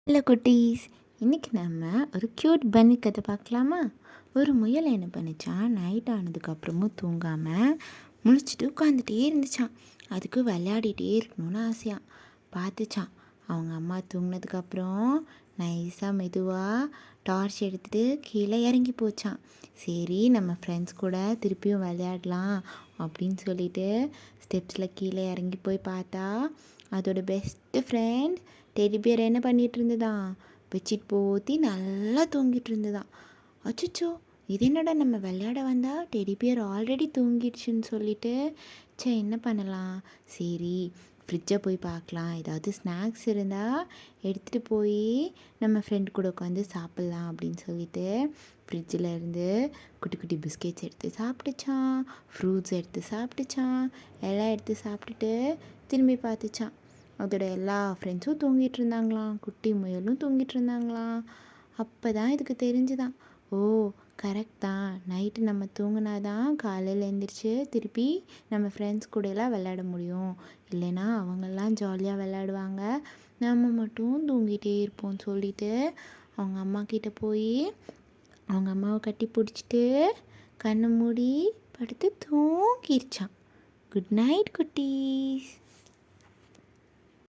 Hello குட்டீஸ், இன்றைக்கி நம்ம ஒரு க்யூட் பன்னி கதை பார்க்கலாமா? ஒரு முயல் என்ன பண்ணிச்சான், நைட் ஆனதுக்கப்புறமும் தூங்காமல் முழிச்சிட்டு உட்காந்துட்டே இருந்துச்சான். அதுக்கு விளையாடிட்டே இருக்கணும்னு ஆசையான். பார்த்துச்சான் அவங்க அம்மா தூங்கினதுக்கப்புறம் நைஸாக மெதுவாக டார்ச் எடுத்துகிட்டு கீழே இறங்கி போச்சான். சரி, நம்ம ஃப்ரெண்ட்ஸ் கூட திருப்பியும் விளையாடலாம் அப்படின்னு சொல்லிட்டு ஸ்டெப்ஸில் கீழே இறங்கி போய் பார்த்தா அதோட பெஸ்ட்டு ஃப்ரெண்ட் டெடி பியர் என்ன பண்ணிகிட்டு இருந்ததான், பெட்ஷீட் போத்தி நல்லா தூங்கிட்டு இருந்ததான். அச்சோ, இது என்னடா, நம்ம விளையாட வந்தால் டெடி பியர் ஆல்ரெடி தூங்கிடுச்சுன்னு சொல்லிட்டு என்ன பண்ணலாம்? சரி, ஃப்ரிட்ஜை போய் பார்க்கலாம், ஏதாவது ஸ்நாக்ஸ் இருந்தால் எடுத்துகிட்டு போய் நம்ம ஃப்ரெண்ட் கூட உட்காந்து சாப்பிட்லாம் அப்படின்னு சொல்லிட்டு ஃப்ரிட்ஜில் இருந்து குட்டி குட்டி பிஸ்கெட்ஸ் எடுத்து சாப்பிட்டுச்சான், ஃப்ரூட்ஸ் எடுத்து சாப்பிட்டுச்சான், எல்லாம் எடுத்து சாப்பிட்டுட்டு திரும்பி பார்த்துச்சான். அதோட எல்லா ஃப்ரெண்ட்ஸும் தூங்கிட்டு இருந்தாங்களாம், குட்டி முயலும் தூங்கிட்டு இருந்தாங்களாம். அப்போ தான் இதுக்கு தெரிஞ்சுதான், ஓ கரெக்ட் தான், நைட்டு நம்ம தூங்கினாதான் காலையில் எழுந்திரிச்சு திருப்பி நம்ம ஃப்ரெண்ட்ஸ் கூடலாம் விளையாட முடியும், இல்லைன்னா அவங்கெல்லாம் ஜாலியாக விளையாடுவாங்க, நம்ம மட்டும் தூங்கிட்டே இருப்போம்னு சொல்லிட்டு அவங்க அம்மா கிட்டே போய் அவங்க அம்மாவை கட்டி பிடிச்சிட்டு கண்ணை மூடி படுத்து தூங்கிருச்சான். குட் நைட் குட்டீஸ்.